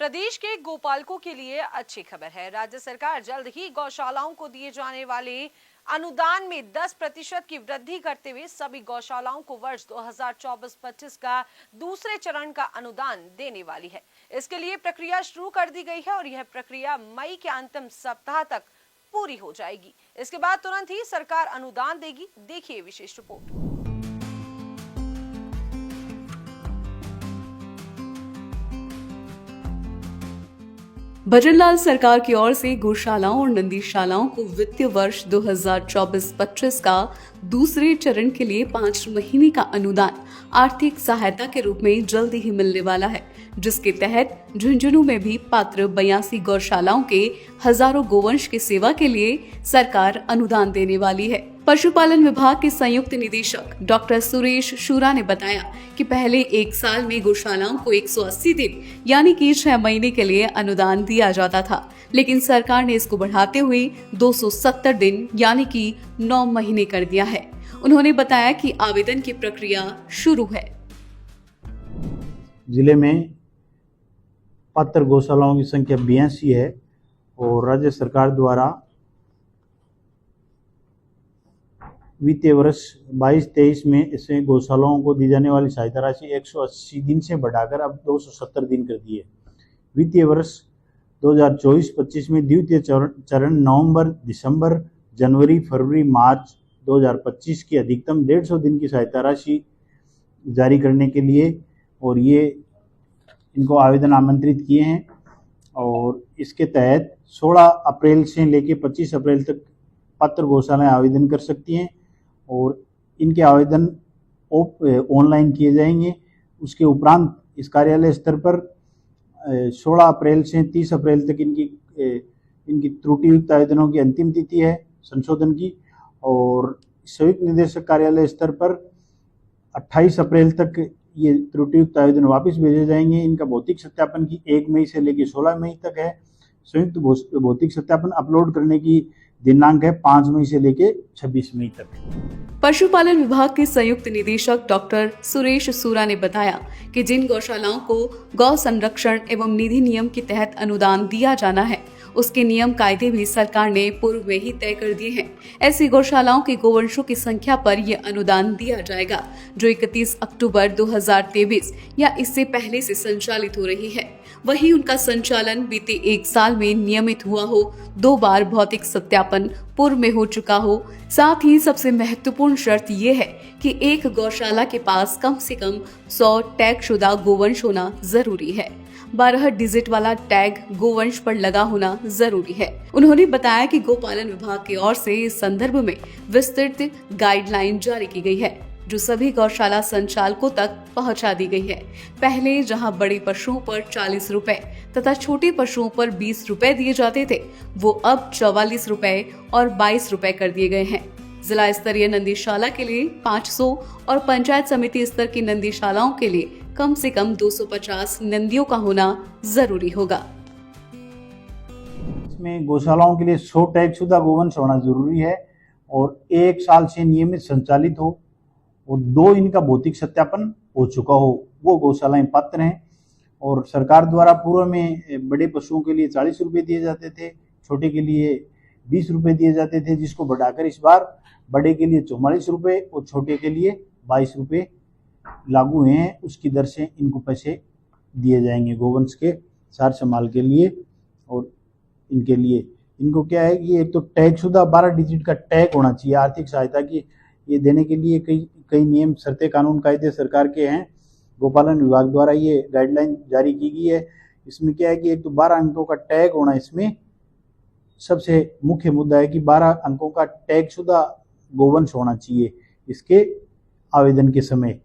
प्रदेश के गोपालकों के लिए अच्छी खबर है। राज्य सरकार जल्द ही गौशालाओं को दिए जाने वाले अनुदान में 10% की वृद्धि करते हुए सभी गौशालाओं को वर्ष 2024-25 का दूसरे चरण का अनुदान देने वाली है। इसके लिए प्रक्रिया शुरू कर दी गई है और यह प्रक्रिया मई के अंतिम सप्ताह तक पूरी हो जाएगी। इसके बाद तुरंत ही सरकार अनुदान देगी। देखिए विशेष रिपोर्ट। भजनलाल सरकार की ओर से गौशालाओं और नंदीशालाओं को वित्तीय वर्ष 2024-25 का दूसरे चरण के लिए 5 महीने का अनुदान आर्थिक सहायता के रूप में जल्द ही मिलने वाला है, जिसके तहत झुंझुनू में भी पात्र 82 गौशालाओं के हजारों गोवंश की सेवा के लिए सरकार अनुदान देने वाली है। पशुपालन विभाग के संयुक्त निदेशक डॉक्टर सुरेश शूरा ने बताया कि पहले एक साल में गौशालाओं को 180 दिन यानी कि 6 महीने के लिए अनुदान दिया जाता था, लेकिन सरकार ने इसको बढ़ाते हुए 270 दिन यानी कि 9 महीने कर दिया है। उन्होंने बताया कि आवेदन की प्रक्रिया शुरू है। जिले में पात्र गौशालाओं की संख्या 82 है और राज्य सरकार द्वारा वित्तीय वर्ष 22-23 में इसमें गौशालाओं को दी जाने वाली सहायता राशि 180 दिन से बढ़ाकर अब 270 दिन कर दी है। वित्तीय वर्ष 2024-25 में द्वितीय चरण नवंबर, दिसंबर, जनवरी, फरवरी, मार्च 2025 की अधिकतम 150 दिन की सहायता राशि जारी करने के लिए और ये इनको आवेदन आमंत्रित किए हैं और इसके तहत 16 अप्रैल से लेकर 25 अप्रैल तक पात्र गौशालाएं आवेदन कर सकती हैं और इनके आवेदन ऑनलाइन किए जाएंगे। उसके उपरांत इस कार्यालय स्तर पर 16 अप्रैल से 30 अप्रैल तक इनकी त्रुटियुक्त आवेदनों की अंतिम तिथि है संशोधन की और संयुक्त निदेशक कार्यालय स्तर पर 28 अप्रैल तक ये त्रुटियुक्त आवेदन वापस भेजे जाएंगे। इनका भौतिक सत्यापन की 1 मई से लेकर 16 मई तक है। संयुक्त भौतिक सत्यापन अपलोड करने की दिनांक है 5 मई से लेकर 26 मई तक। पशुपालन विभाग के संयुक्त निदेशक डॉक्टर सुरेश सूरा ने बताया कि जिन गौशालाओं को गौ संरक्षण एवं निधि नियम के तहत अनुदान दिया जाना है, उसके नियम कायदे भी सरकार ने पूर्व में ही तय कर दिए हैं। ऐसी गौशालाओं के गोवंशों की संख्या पर यह अनुदान दिया जाएगा जो 31 अक्टूबर 2023 या इससे पहले से संचालित हो रही है। वहीं उनका संचालन बीते 1 साल में नियमित हुआ हो, 2 बार भौतिक सत्यापन पूर्व में हो चुका हो। साथ ही सबसे महत्वपूर्ण शर्त यह है कि एक गौशाला के पास कम से कम 100 टैग शुदा गोवंश होना जरूरी है। 12 डिजिट वाला टैग गोवंश पर लगा होना जरूरी है। उन्होंने बताया कि गोपालन विभाग की ओर से इस संदर्भ में विस्तृत गाइडलाइन जारी की गई है जो सभी गौशाला संचालकों तक पहुंचा दी गई है। पहले जहां बड़े पशुओं पर 40 रुपए तथा छोटे पशुओं पर 20 रुपए दिए जाते थे, वो अब 44 रुपए और 22 रुपए कर दिए गए हैं। जिला स्तरीय नंदीशाला के लिए 500 और पंचायत समिति स्तर की नंदीशालाओं के लिए कम से कम 250 नंदियों का होना जरूरी होगा। इसमें गौशालाओं के लिए 100 टैग शुदा गोवंश होना जरूरी है और 1 साल से नियमित संचालित हो और 2 इनका भौतिक सत्यापन हो चुका हो, वो गौशालाएं पात्र हैं। और सरकार द्वारा पूर्व में बड़े पशुओं के लिए 40 रुपये दिए जाते थे, छोटे के लिए 20 रुपये दिए जाते थे, जिसको बढ़ाकर इस बार बड़े के लिए 44 रुपये और छोटे के लिए 22 रुपये लागू हुए हैं। उसकी दर से इनको पैसे दिए जाएंगे गोवंश के सार संभाल के लिए। और इनके लिए इनको क्या है कि एक तो टैग शुदा 12 डिजिट का टैग होना चाहिए। आर्थिक सहायता की ये देने के लिए कई नियम, शर्तें, कानून, कायदे सरकार के हैं। गोपालन विभाग द्वारा ये गाइडलाइन जारी की गई है। इसमें क्या है कि एक तो 12 अंकों का टैग होना, इसमें सबसे मुख्य मुद्दा है कि 12 अंकों का टैग शुदा गोवंश होना चाहिए इसके आवेदन के समय।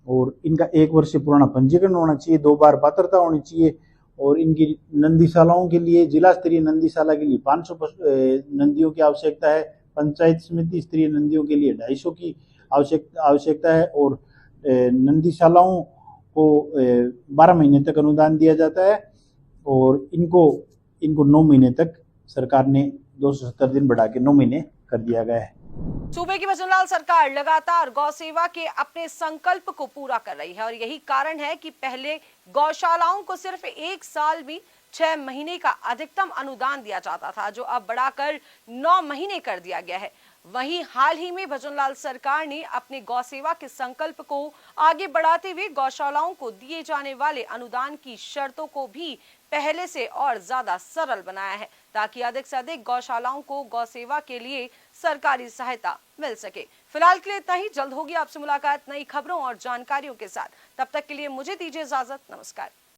और इनका 1 वर्ष से पुराना पंजीकरण होना चाहिए, 2 बार पात्रता होनी चाहिए। और इनकी नंदीशालाओं के लिए, जिला स्तरीय नंदीशाला के लिए 500 नंदियों की आवश्यकता है। पंचायत समिति स्तरीय नंदियों के लिए 250 की आवश्यकता है और नंदीशालाओं को 12 महीने तक अनुदान दिया जाता है और इनको 9 महीने तक सरकार ने 270 दिन बढ़ा के 9 महीने कर दिया गया है। सूबे की भजनलाल सरकार लगातार गौ सेवा के अपने संकल्प को पूरा कर रही है और यही कारण है कि पहले गौशालाओं को सिर्फ 1 साल में 6 महीने का अधिकतम अनुदान दिया जाता था, जो अब बढ़ाकर 9 महीने कर दिया गया है। वहीं हाल ही में भजनलाल सरकार ने अपने गौ सेवा के संकल्प को आगे बढ़ाते हुए गौशालाओं को दिए जाने वाले अनुदान की शर्तों को भी पहले से और ज्यादा सरल बनाया है, ताकि अधिक से अधिक गौशालाओं को गौ सेवा के लिए सरकारी सहायता मिल सके। फिलहाल के लिए इतना ही। जल्द होगी आपसे मुलाकात नई खबरों और जानकारियों के साथ। तब तक के लिए मुझे दीजिए इजाजत। नमस्कार।